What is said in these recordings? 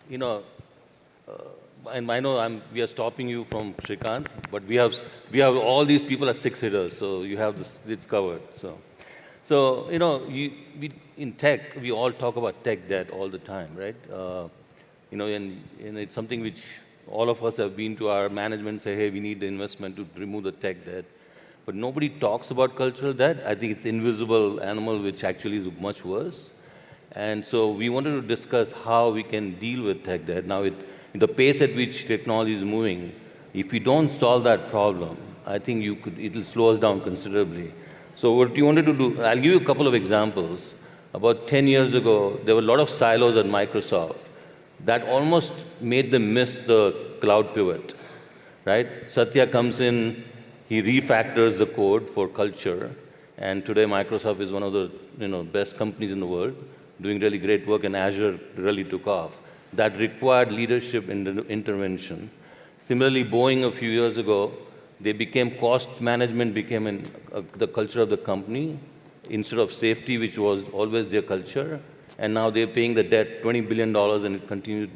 you know, and I know we are stopping you from Shrikant, but we have all these people are six hitters, so you have it's covered. So we in tech we all talk about tech debt all the time, right? And it's something which all of us have been to our management say, hey, we need the investment to remove the tech debt. But nobody talks about cultural debt. I think it's invisible animal, which actually is much worse. And so we wanted to discuss how we can deal with tech debt. Now, the pace at which technology is moving, if we don't solve that problem, I think it'll slow us down considerably. So what you wanted to do, I'll give you a couple of examples. About 10 years ago, there were a lot of silos at Microsoft that almost made them miss the cloud pivot, right? Satya comes in, he refactors the code for culture, and today Microsoft is one of the best companies in the world, doing really great work, and Azure really took off. That required leadership intervention. Similarly, Boeing a few years ago, they became cost management became the culture of the company instead of safety, which was always their culture. And now they're paying the debt, $20 billion, and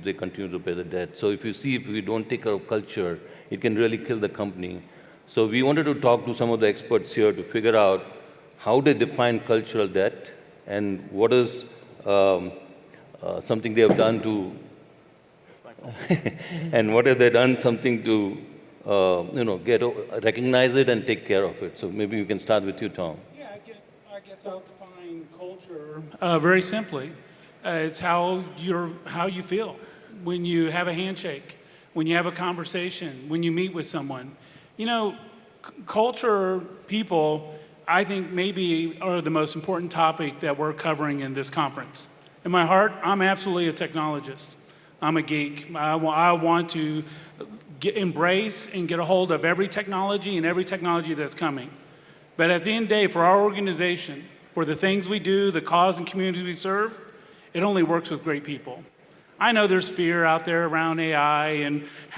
they continue to pay the debt. So if we don't take care of culture, it can really kill the company. So we wanted to talk to some of the experts here to figure out how they define cultural debt and what is something they have done to, and what have they done something to, recognize it and take care of it. So maybe we can start with you, Tom. Yeah, I guess I'll define culture very simply. It's how you feel when you have a handshake, when you have a conversation, when you meet with someone. Culture, people, I think maybe are the most important topic that we're covering in this conference. In my heart, I'm absolutely a technologist. I'm a geek. I want to embrace and get a hold of every technology and every technology that's coming. But at the end of the day, for our organization, for the things we do, the cause and communities we serve, it only works with great people. I know there's fear out there around AI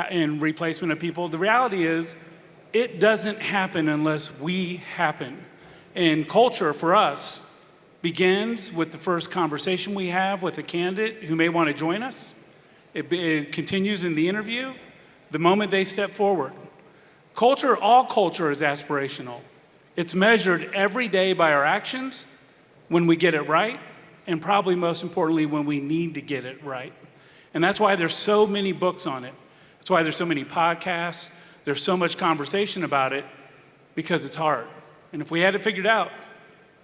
and replacement of people. The reality is, it doesn't happen unless we happen. And culture, for us, begins with the first conversation we have with a candidate who may want to join us. It continues in the interview, the moment they step forward. Culture, all culture is aspirational. It's measured every day by our actions, when we get it right, and probably most importantly, when we need to get it right. And that's why there's so many books on it. That's why there's so many podcasts. There's so much conversation about it, because it's hard. And if we had it figured out,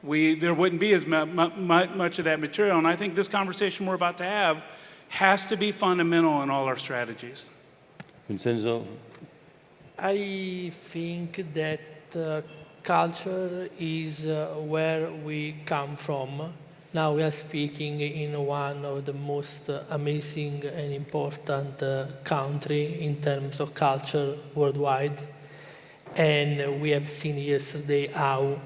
there wouldn't be as much of that material. And I think this conversation we're about to have has to be fundamental in all our strategies. Vincenzo? I think that culture is where we come from. Now we are speaking in one of the most amazing and important country in terms of culture worldwide. And we have seen yesterday how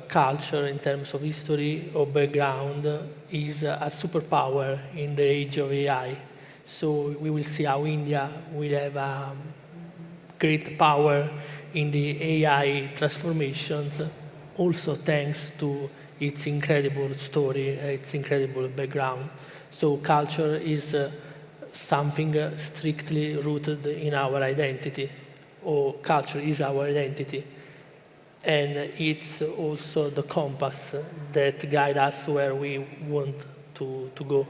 culture in terms of history or background is a superpower in the age of AI. So we will see how India will have a great power in the AI transformations, also thanks to its incredible story, its incredible background. So culture is something strictly rooted in our identity, or culture is our identity. And it's also the compass that guides us where we want to go.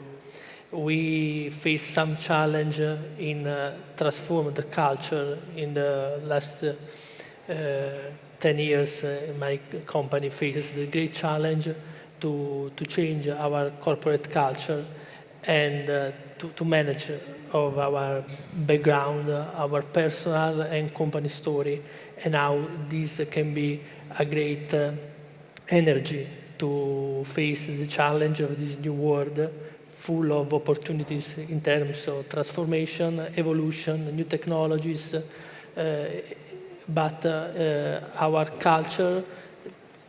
We face some challenge in transforming the culture in the last 10 years. My company faces the great challenge to change our corporate culture and to manage of our background, our personal and company story, and how this can be a great energy to face the challenge of this new world, full of opportunities in terms of transformation, evolution, new technologies, but our culture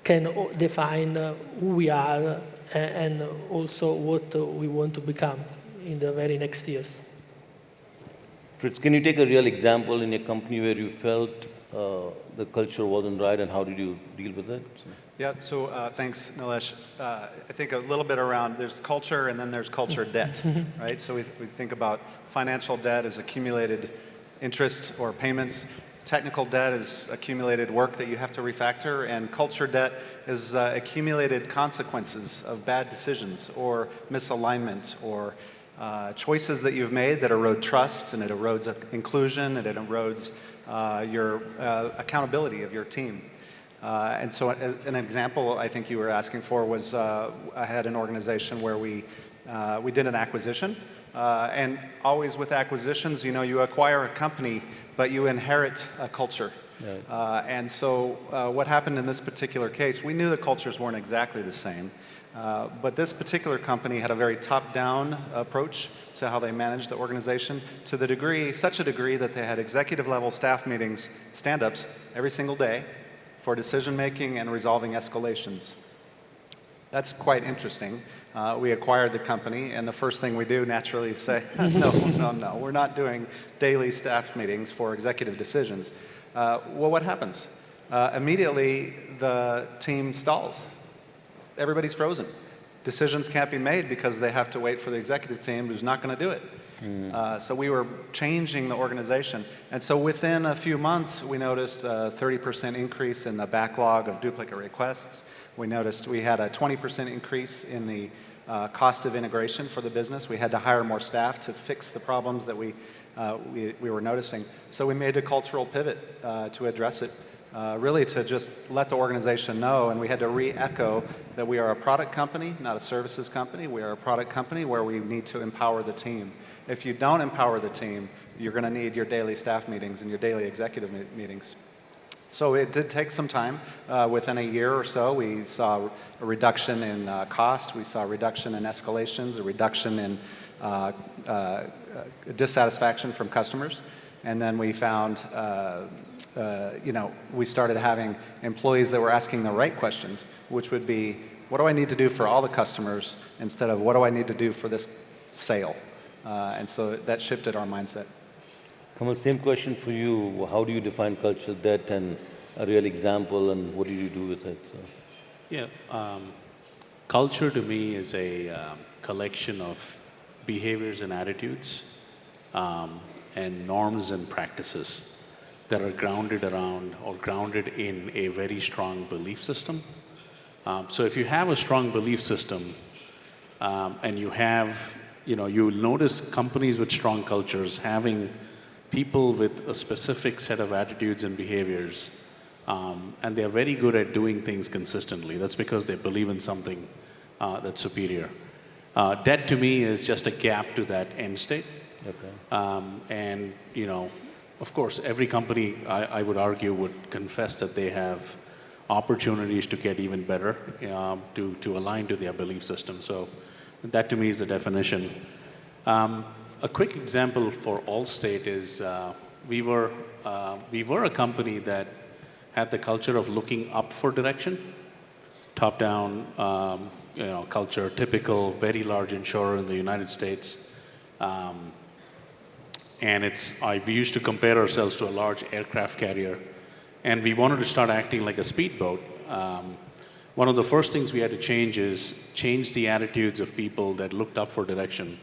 can define who we are and also what we want to become in the very next years. Fritz, can you take a real example in a company where you felt the culture wasn't right, and how did you deal with it? Yeah, so thanks, Nilesh. I think a little bit around, there's culture and then there's culture debt, right? So we think about financial debt as accumulated interest or payments. Technical debt is accumulated work that you have to refactor, and culture debt is accumulated consequences of bad decisions or misalignment or choices that you've made that erode trust, and it erodes inclusion, and it erodes your accountability of your team. And so an example I think you were asking for was I had an organization where we did an acquisition. And always with acquisitions, you know, you acquire a company, but you inherit a culture. Right. And so what happened in this particular case, we knew the cultures weren't exactly the same. But this particular company had a very top-down approach to how they managed the organization, to the degree, such a degree that they had executive-level staff meetings, stand-ups, every single day for decision-making and resolving escalations. That's quite interesting. We acquired the company, and the first thing we do naturally is say, no, we're not doing daily staff meetings for executive decisions. Well, what happens? Immediately, the team stalls. Everybody's frozen. Decisions can't be made because they have to wait for the executive team who's not going to do it. So we were changing the organization. And so within a few months, we noticed a 30% increase in the backlog of duplicate requests. We noticed we had a 20% increase in the cost of integration for the business. We had to hire more staff to fix the problems that we were noticing. So we made a cultural pivot to address it, really to just let the organization know, and we had to re-echo that we are a product company, not a services company. We are a product company where we need to empower the team. If you don't empower the team, you're going to need your daily staff meetings and your daily executive meetings. So it did take some time. Within a year or so, we saw a reduction in cost, we saw a reduction in escalations, a reduction in dissatisfaction from customers. And then we found, we started having employees that were asking the right questions, which would be, what do I need to do for all the customers instead of what do I need to do for this sale? And so that shifted our mindset. Kamal, same question for you. How do you define cultural debt, and a real example, and what do you do with it? So. Yeah, culture to me is a collection of behaviors and attitudes and norms and practices that are grounded around or grounded in a very strong belief system. So if you have a strong belief system and you have, you'll notice companies with strong cultures having people with a specific set of attitudes and behaviors, and they're very good at doing things consistently. That's because they believe in something that's superior. Debt to me is just a gap to that end state. Okay. And, of course, every company, I would argue, would confess that they have opportunities to get even better, to align to their belief system. So that to me is the definition. A quick example for Allstate is we were a company that had the culture of looking up for direction, top-down culture, typical very large insurer in the United States. And we used to compare ourselves to a large aircraft carrier, and we wanted to start acting like a speedboat. One of the first things we had to change is change the attitudes of people that looked up for direction,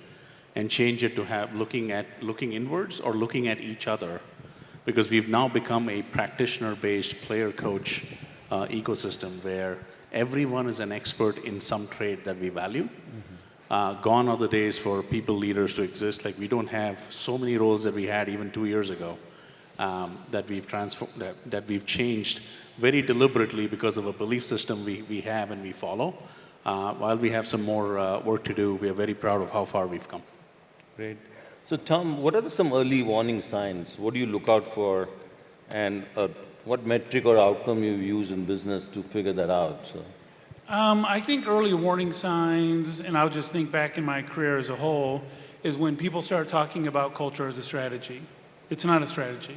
and change it to have looking inwards or looking at each other, because we've now become a practitioner-based player-coach ecosystem where everyone is an expert in some trade that we value. Mm-hmm. Gone are the days for people leaders to exist. Like, we don't have so many roles that we had even 2 years ago that we've transformed, that we've changed very deliberately because of a belief system we have and we follow. While we have some more work to do, we are very proud of how far we've come. Great. So, Tom, what are some early warning signs? What do you look out for, and what metric or outcome you use in business to figure that out? So. I think early warning signs, and I'll just think back in my career as a whole, is when people start talking about culture as a strategy. It's not a strategy.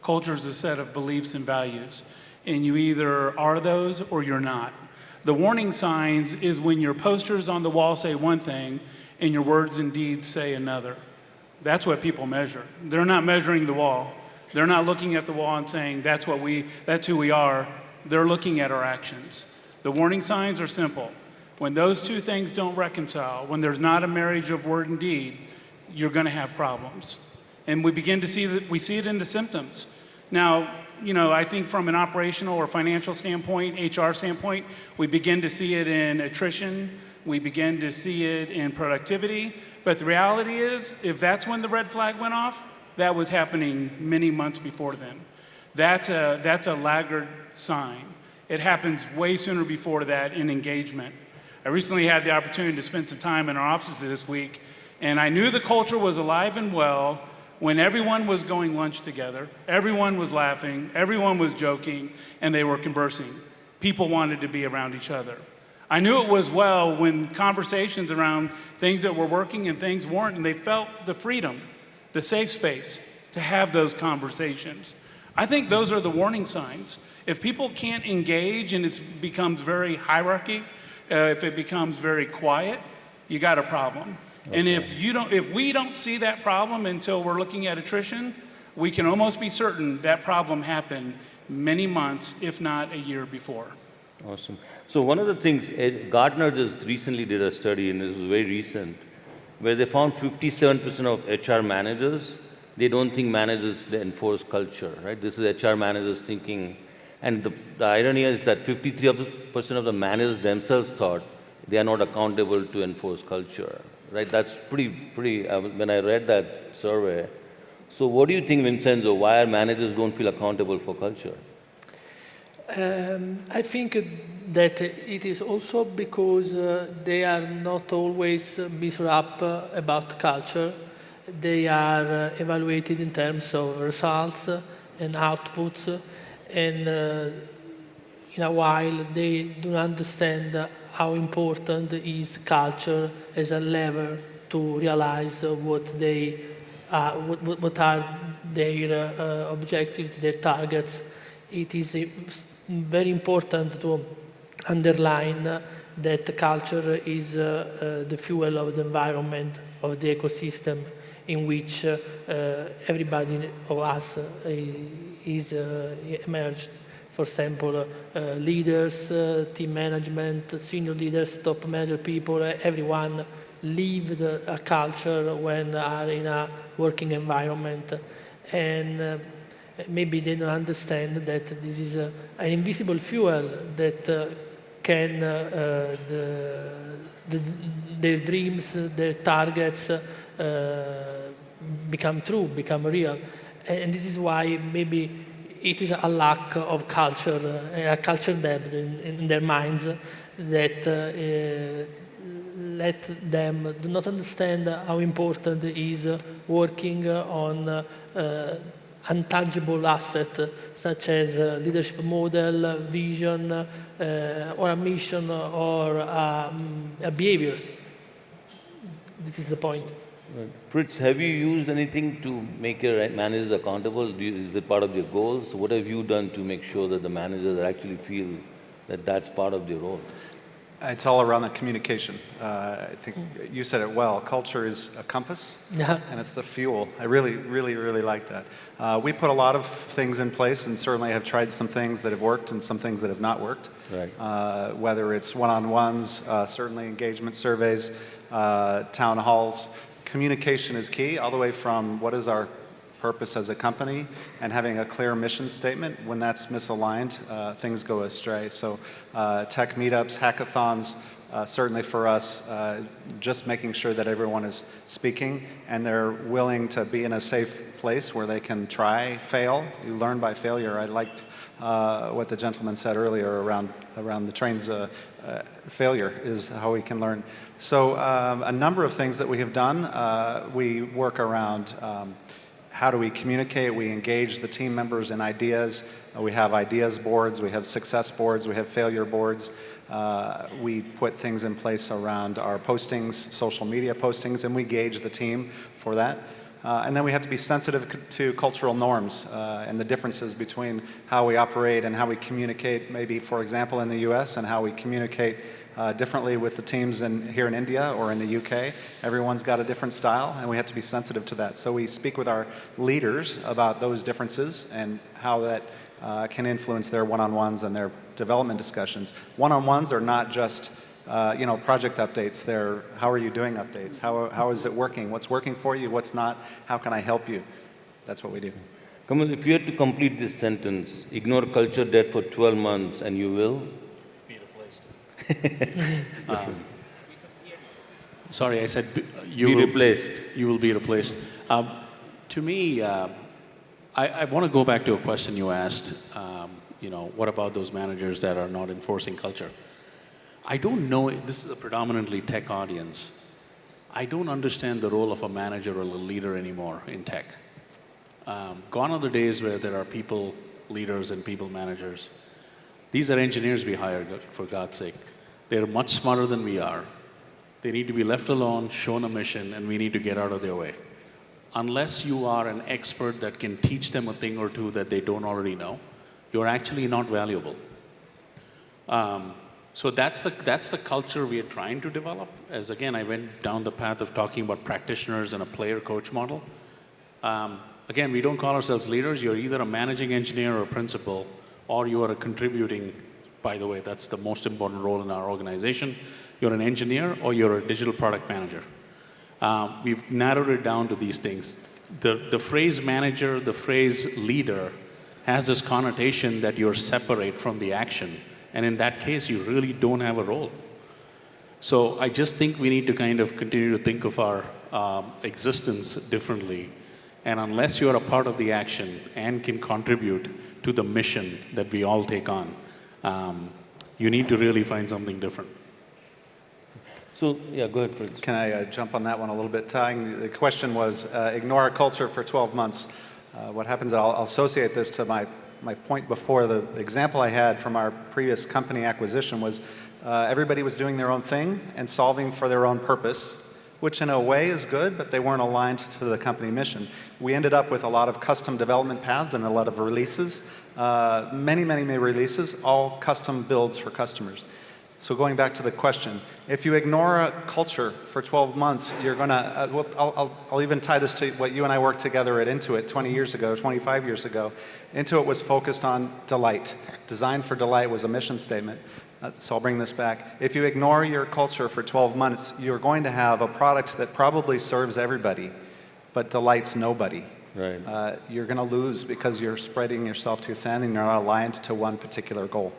Culture is a set of beliefs and values, and you either are those or you're not. The warning signs is when your posters on the wall say one thing and your words and deeds say another. That's what people measure. They're not measuring the wall. They're not looking at the wall and saying, that's who we are. They're looking at our actions. The warning signs are simple. When those two things don't reconcile, when there's not a marriage of word and deed, you're going to have problems. And we begin to see that, we see it in the symptoms. Now, I think from an operational or financial standpoint, HR standpoint, we begin to see it in attrition, we begin to see it in productivity, but the reality is, if that's when the red flag went off, that was happening many months before then. That's a laggard sign. It happens way sooner before that in engagement. I recently had the opportunity to spend some time in our offices this week, and I knew the culture was alive and well when everyone was going lunch together, everyone was laughing, everyone was joking, and they were conversing. People wanted to be around each other. I knew it was well when conversations around things that were working and things weren't, and they felt the freedom, the safe space to have those conversations. I think those are the warning signs. If people can't engage and it becomes very hierarchy, if it becomes very quiet, you got a problem. Okay. And if we don't see that problem until we're looking at attrition, we can almost be certain that problem happened many months, if not a year before. Awesome. So one of the things, Gartner just recently did a study, and this was very recent, where they found 57% of HR managers, they don't think managers they enforce culture, right? This is HR managers thinking, and the irony is that 53% of the managers themselves thought they are not accountable to enforce culture, right? That's pretty, when I read that survey. So what do you think, Vincenzo, why our managers don't feel accountable for culture? I think that it is also because they are not always measured up about culture. They are evaluated in terms of results and outputs, and in a while they do not understand how important is culture as a lever to realize what are their objectives, their targets. It is very important to underline that culture is the fuel of the environment, of the ecosystem in which everybody of us is emerged. For example, leaders, team management, senior leaders, top manager people, everyone lived a culture when are in a working environment. And maybe they don't understand that this is an invisible fuel that can their dreams, their targets become true, become real. And this is why maybe it is a lack of culture, a culture depth in their minds that let them do not understand how important it is working on untangible assets such as leadership model, vision, or a mission, or behaviors. This is the point. Right. Fritz, have you used anything to make your managers accountable? Is it part of your goals? What have you done to make sure that the managers actually feel that that's part of their role? It's all around the communication. I think you said it well. Culture is a compass, and it's the fuel. I really like that. We put a lot of things in place, and certainly have tried some things that have worked and some things that have not worked. Right. Whether it's one-on-ones, certainly engagement surveys, town halls. Communication is key, all the way from what is our purpose as a company and having a clear mission statement. When that's misaligned, things go astray. So tech meetups, hackathons, certainly for us, just making sure that everyone is speaking and they're willing to be in a safe place where they can try, fail. You learn by failure. I liked what the gentleman said earlier around the train's failure is how we can learn. So a number of things that we have done. We work around how do we communicate? We engage the team members in ideas. We have ideas boards, we have success boards, we have failure boards. We put things in place around our postings, social media postings, and we gauge the team for that. And then we have to be sensitive to cultural norms and the differences between how we operate and how we communicate, maybe, for example, in the US, and how we communicate differently with the teams here in India or in the UK. Everyone's got a different style, and we have to be sensitive to that. So we speak with our leaders about those differences and how that can influence their one-on-ones and their development discussions. One-on-ones are not just project updates. They're how are you doing updates? How is it working? What's working for you? What's not? How can I help you? That's what we do. Kamal, if you had to complete this sentence, ignore culture debt for 12 months and you will? Be replaced. Sorry, I said you will replaced. You will be replaced. To me, I want to go back to a question you asked. What about those managers that are not enforcing culture? I don't know. This is a predominantly tech audience. I don't understand the role of a manager or a leader anymore in tech. Gone are the days where there are people leaders and people managers. These are engineers we hired, for God's sake. They're much smarter than we are. They need to be left alone, shown a mission, and we need to get out of their way. Unless you are an expert that can teach them a thing or two that they don't already know, you're actually not valuable. So that's the culture we are trying to develop. As again, I went down the path of talking about practitioners and a player-coach model. Again, we don't call ourselves leaders. You're either a managing engineer or a principal, or you are a contributing, by the way, that's the most important role in our organization. You're an engineer or you're a digital product manager. We've narrowed it down to these things. The phrase manager, the phrase leader has this connotation that you're separate from the action. And in that case, you really don't have a role. So I just think we need to kind of continue to think of our existence differently. And unless you are a part of the action and can contribute to the mission that we all take on, you need to really find something different. So, yeah, go ahead, Fritz. Can I jump on that one a little bit? The question was, ignore our culture for 12 months. What happens, I'll associate this to my point before. The example I had from our previous company acquisition was everybody was doing their own thing and solving for their own purpose, which in a way is good, but they weren't aligned to the company mission. We ended up with a lot of custom development paths and a lot of releases, many releases, all custom builds for customers. So going back to the question, if you ignore a culture for 12 months, you're going to, I'll even tie this to what you and I worked together at Intuit 20 years ago, 25 years ago. Intuit was focused on delight. Design for delight was a mission statement. So I'll bring this back. If you ignore your culture for 12 months, you're going to have a product that probably serves everybody, but delights nobody. Right. You're going to lose because you're spreading yourself too thin and you're not aligned to one particular goal.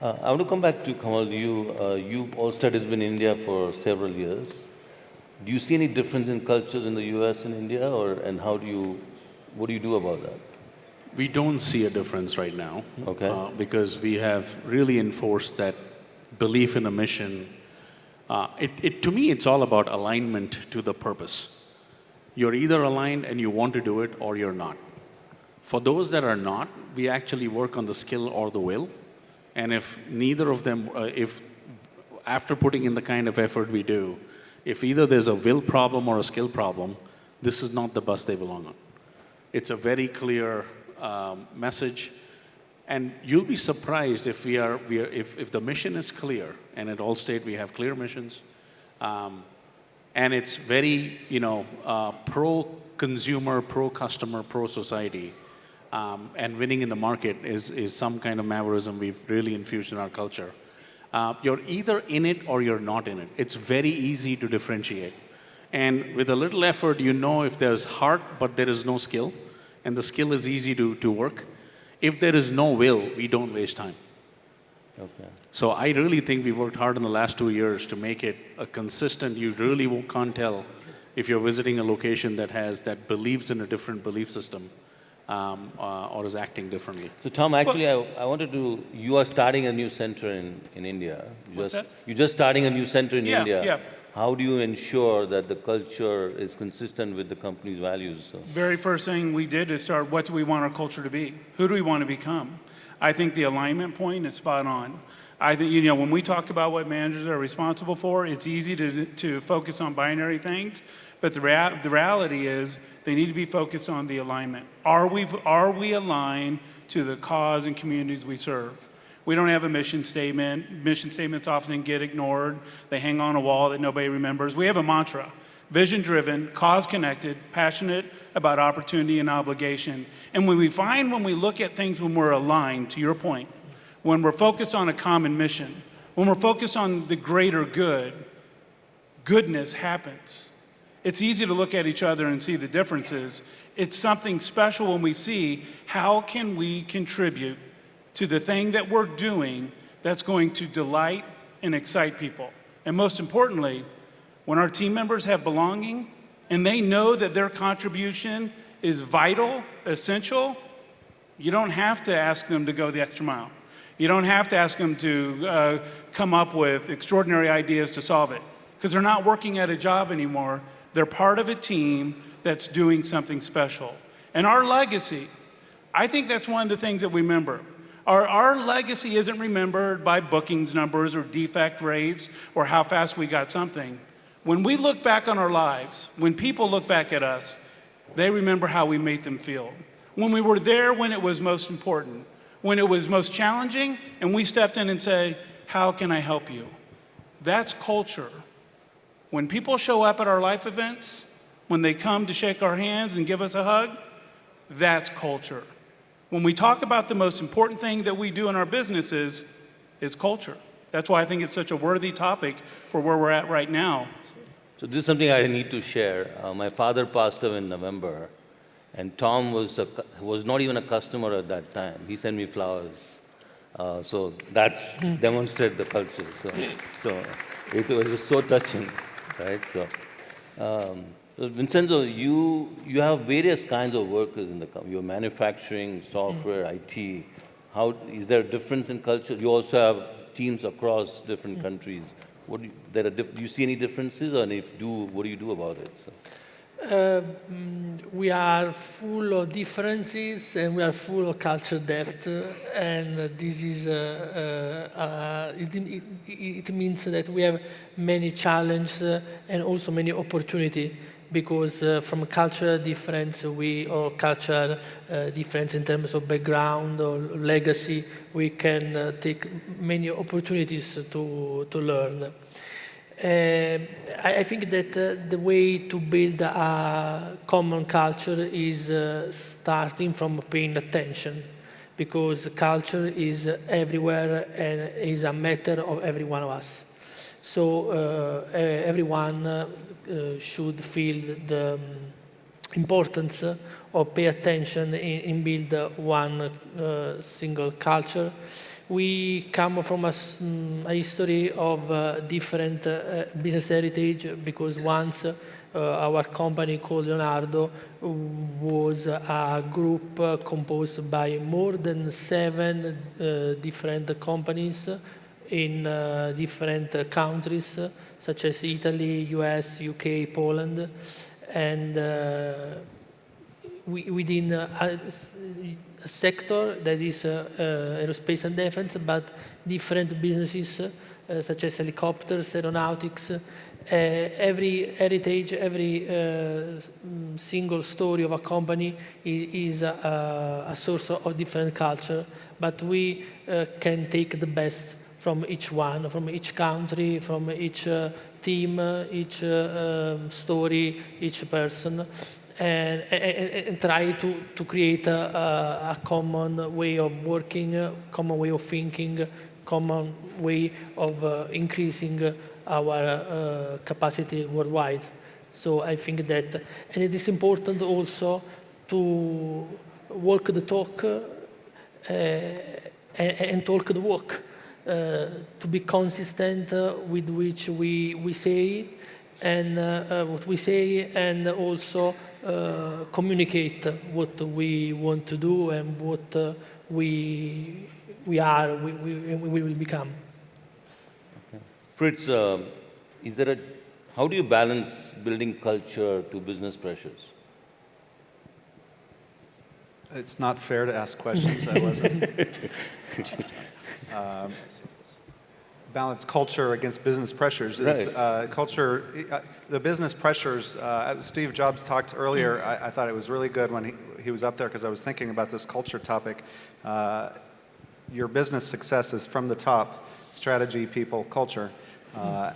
I want to come back to Kamal. Allstate has been in India for several years. Do you see any difference in cultures in the US and India, and what do you do about that? We don't see a difference right now. Okay. Because we have really enforced that belief in a mission. To me, it's all about alignment to the purpose. You're either aligned and you want to do it, or you're not. For those that are not, we actually work on the skill or the will. And if neither of them, if after putting in the kind of effort we do, if either there's a will problem or a skill problem, this is not the bus they belong on. It's a very clear message, and you'll be surprised if if the mission is clear, and at Allstate we have clear missions, and it's very pro-consumer, pro-customer, pro-society. And winning in the market is some kind of maverism we've really infused in our culture. You're either in it or you're not in it. It's very easy to differentiate. And with a little effort, you know if there's heart, but there is no skill, and the skill is easy to work. If there is no will, we don't waste time. Okay. So I really think we worked hard in the last 2 years to make it a consistent, you really can't tell if you're visiting a location that believes in a different belief system. Or is acting differently. So Tom, actually, you are starting a new center in India. What's that? You're just starting a new center in India. Yeah. How do you ensure that the culture is consistent with the company's values? So? Very first thing we did is start, what do we want our culture to be? Who do we want to become? I think the alignment point is spot on. I think, when we talk about what managers are responsible for, it's easy to focus on binary things. But the reality is they need to be focused on the alignment. Are we aligned to the cause and communities we serve? We don't have a mission statement. Mission statements often get ignored. They hang on a wall that nobody remembers. We have a mantra: vision-driven, cause-connected, passionate about opportunity and obligation. And when we look at things when we're aligned, to your point, when we're focused on a common mission, when we're focused on the greater good, goodness happens. It's easy to look at each other and see the differences. It's something special when we see how can we contribute to the thing that we're doing that's going to delight and excite people. And most importantly, when our team members have belonging and they know that their contribution is vital, essential, you don't have to ask them to go the extra mile. You don't have to ask them to come up with extraordinary ideas to solve it, because they're not working at a job anymore. They're part of a team that's doing something special. And our legacy, I think that's one of the things that we remember. Our legacy isn't remembered by bookings numbers or defect rates or how fast we got something. When we look back on our lives, when people look back at us, they remember how we made them feel. When we were there when it was most important, when it was most challenging, and we stepped in and say, how can I help you? That's culture. When people show up at our life events, when they come to shake our hands and give us a hug, that's culture. When we talk about the most important thing that we do in our businesses, it's culture. That's why I think it's such a worthy topic for where we're at right now. So this is something I need to share. My father passed away in November, and Tom was not even a customer at that time. He sent me flowers. So that's demonstrated the culture. So it was so touching, right? So Vincenzo, you have various kinds of workers in the company. You're manufacturing, software, IT. How is there a difference in culture? You also have teams across different countries. Do you see any differences, and if do, what do you do about it? So. We are full of differences and we are full of culture depth, and this is it means that we have many challenges and also many opportunities, because from cultural difference or cultural difference in terms of background or legacy, we can take many opportunities to learn. I think that the way to build a common culture is starting from paying attention, because culture is everywhere and is a matter of every one of us. So everyone should feel the importance of pay attention in build one single culture. We come from a history of different business heritage, because once our company called Leonardo was a group composed by more than 7 different companies in different countries, such as Italy, US, UK, Poland, and within a sector that is aerospace and defense, but different businesses such as helicopters, aeronautics. Every heritage, every single story of a company is a source of different culture, but we can take the best from each one, from each country, from each team, each story, each person, and try to create a common way of working, common way of thinking, common way of increasing our capacity worldwide. So I think that, and it is important also to walk the talk and talk the walk, to be consistent with which we say and what we say, and also communicate what we want to do and what we are, we will become. Okay. Fritz, how do you balance building culture to business pressures? It's not fair to ask questions. I wasn't. Balance culture against business pressures. Culture, the business pressures, Steve Jobs talked earlier, I thought it was really good when he was up there, because I was thinking about this culture topic. Your business success is from the top: strategy, people, culture.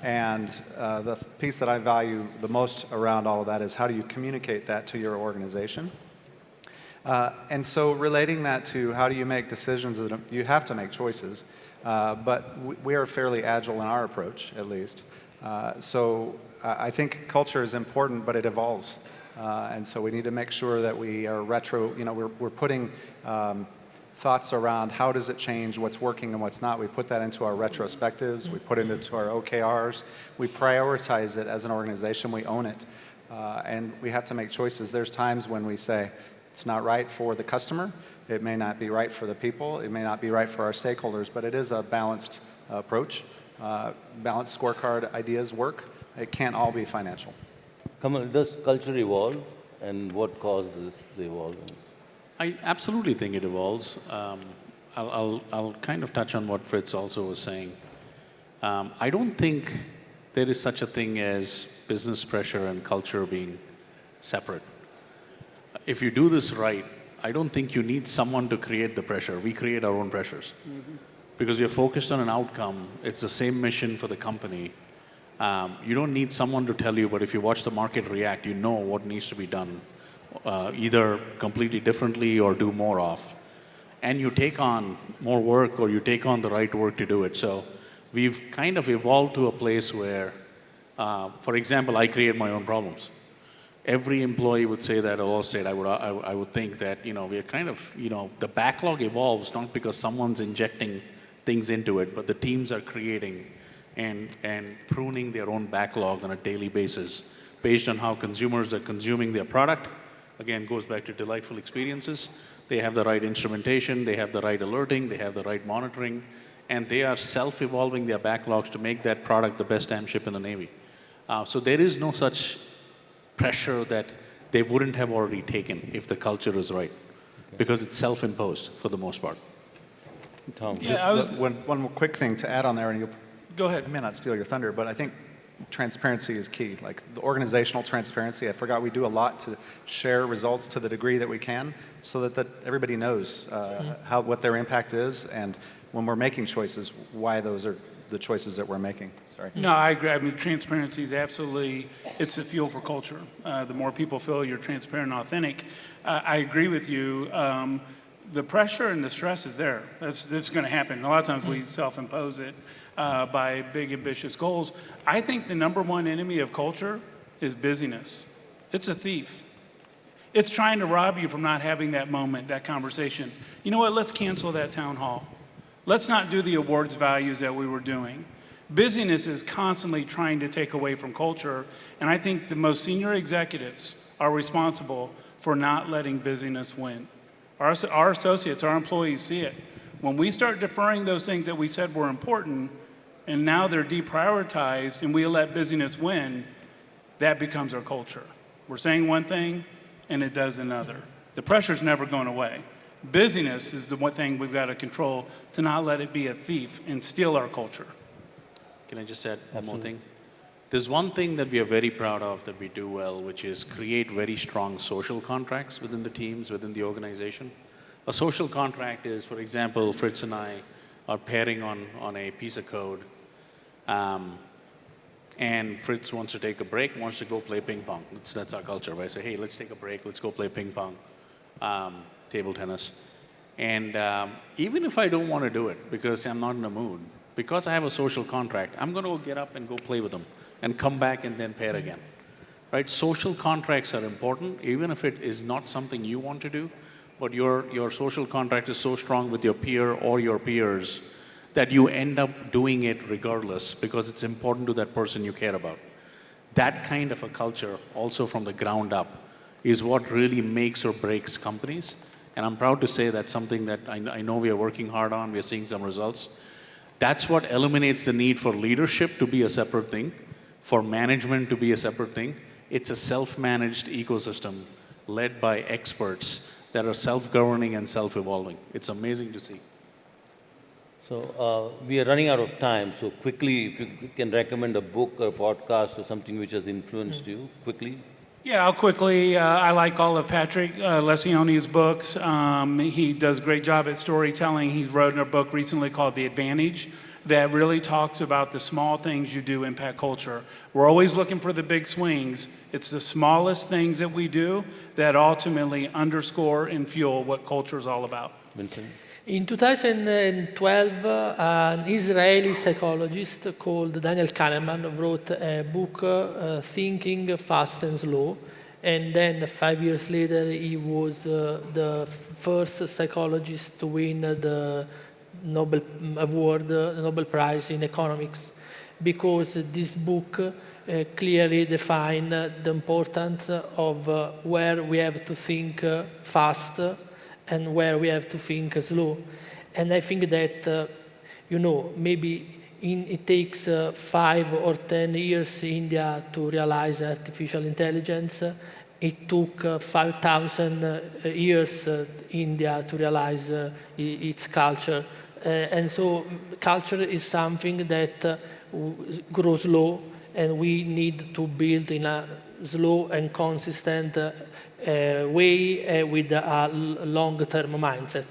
And the piece that I value the most around all of that is how do you communicate that to your organization? And so relating that to how do you make decisions, you have to make choices, but we are fairly agile in our approach, at least. So I think culture is important, but it evolves. And so we need to make sure that we are we're putting thoughts around how does it change, what's working and what's not. We put that into our retrospectives, we put it into our OKRs, we prioritize it as an organization, we own it. And we have to make choices. There's times when we say, it's not right for the customer, it may not be right for the people, it may not be right for our stakeholders, but it is a balanced approach. Balanced scorecard ideas work. It can't all be financial. Kamal, does culture evolve, and what causes the evolvement? I absolutely think it evolves. I'll kind of touch on what Fritz also was saying. I don't think there is such a thing as business pressure and culture being separate. If you do this right, I don't think you need someone to create the pressure. We create our own pressures. Mm-hmm. Because we are focused on an outcome. It's the same mission for the company. You don't need someone to tell you, but if you watch the market react, you know what needs to be done, either completely differently or do more of. And you take on more work or you take on the right work to do it. So we've kind of evolved to a place where, for example, I create my own problems. Every employee would say that at Allstate. I would think that, we are kind of, the backlog evolves not because someone's injecting things into it, but the teams are creating and pruning their own backlog on a daily basis based on how consumers are consuming their product. Again, goes back to delightful experiences. They have the right instrumentation, they have the right alerting, they have the right monitoring, and they are self-evolving their backlogs to make that product the best damn ship in the Navy. So there is no such pressure that they wouldn't have already taken if the culture is right, because it's self-imposed for the most part. Tom. Yeah, just one more quick thing to add on there, and you'll Go ahead. I may not steal your thunder, but I think transparency is key. Like the organizational transparency, I forgot we do a lot to share results to the degree that we can, so that everybody knows what their impact is, and when we're making choices, why those are the choices that we're making. Sorry. No, I agree. I mean, transparency is absolutely, it's the fuel for culture. The more people feel you're transparent and authentic, I agree with you. The pressure and the stress is there. That's going to happen. A lot of times we self-impose it by big, ambitious goals. I think the number one enemy of culture is busyness. It's a thief. It's trying to rob you from not having that moment, that conversation. You know what? Let's cancel that town hall. Let's not do the awards values that we were doing. Busyness is constantly trying to take away from culture, and I think the most senior executives are responsible for not letting busyness win. Our associates, our employees see it. When we start deferring those things that we said were important, and now they're deprioritized, and we let busyness win, that becomes our culture. We're saying one thing, and it does another. The pressure's never going away. Busyness is the one thing we've got to control to not let it be a thief and steal our culture. Can I just add one more thing? There's one thing that we are very proud of that we do well, which is create very strong social contracts within the teams, within the organization. A social contract is, for example, Fritz and I are pairing on a piece of code, and Fritz wants to take a break, wants to go play ping pong. That's our culture, right? So, hey, let's take a break, let's go play ping pong, table tennis. And even if I don't want to do it because I'm not in the mood, because I have a social contract, I'm going to get up and go play with them and come back and then pair again. Right? Social contracts are important, even if it is not something you want to do, but your social contract is so strong with your peer or your peers that you end up doing it regardless because it's important to that person you care about. That kind of a culture, also from the ground up, is what really makes or breaks companies. And I'm proud to say that's something that I know we are working hard on. We are seeing some results. That's what eliminates the need for leadership to be a separate thing, for management to be a separate thing. It's a self-managed ecosystem led by experts that are self-governing and self-evolving. It's amazing to see. So we are running out of time. So quickly, if you can recommend a book or podcast or something which has influenced you, quickly. Yeah, I'll quickly, I like all of Patrick Lencioni's books. He does a great job at storytelling. He's wrote a book recently called The Advantage, that really talks about the small things you do impact culture. We're always looking for the big swings. It's the smallest things that we do that ultimately underscore and fuel what culture is all about. Vincent? In 2012, an Israeli psychologist called Daniel Kahneman wrote a book, Thinking Fast and Slow. And then 5 years later, he was the first psychologist to win the Nobel Award, the Nobel Prize in economics, because this book clearly defines the importance of where we have to think fast and where we have to think slow. And I think that, maybe it takes 5 or 10 years in India to realize artificial intelligence. It took 5,000 years India to realize its culture. And so culture is something that grows slow, and we need to build in a slow and consistent way with a long-term mindset.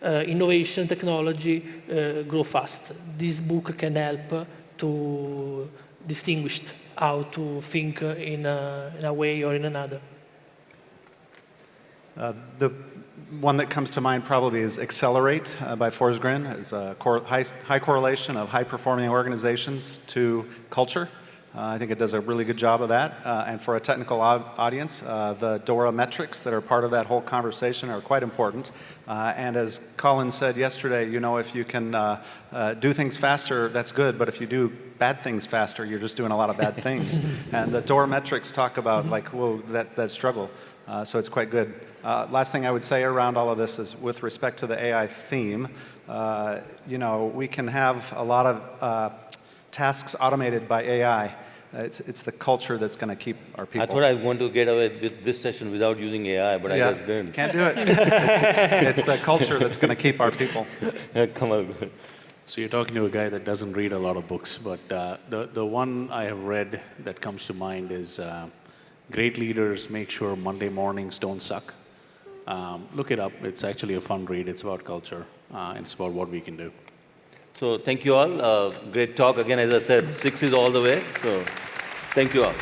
Innovation, technology grow fast. This book can help to distinguish how to think in a way or in another. The one that comes to mind probably is Accelerate by Forsgren. It's a high correlation of high-performing organizations to culture. I think it does a really good job of that. And for a technical audience, the DORA metrics that are part of that whole conversation are quite important. And as Colin said yesterday, if you can do things faster, that's good. But if you do bad things faster, you're just doing a lot of bad things. And the DORA metrics talk about that struggle. So it's quite good. Last thing I would say around all of this is with respect to the AI theme, we can have a lot of tasks automated by AI. It's the culture that's going to keep our people. I thought I want to get away with this session without using AI, but I guess didn't. Can't do it. It's the culture that's going to keep our people. Kamal. So you're talking to a guy that doesn't read a lot of books, but the one I have read that comes to mind is Great Leaders Make Sure Monday Mornings Don't Suck. Look it up. It's actually a fun read. It's about culture, and it's about what we can do. So thank you all. Great talk. Again, as I said, 6 is all the way. So thank you all.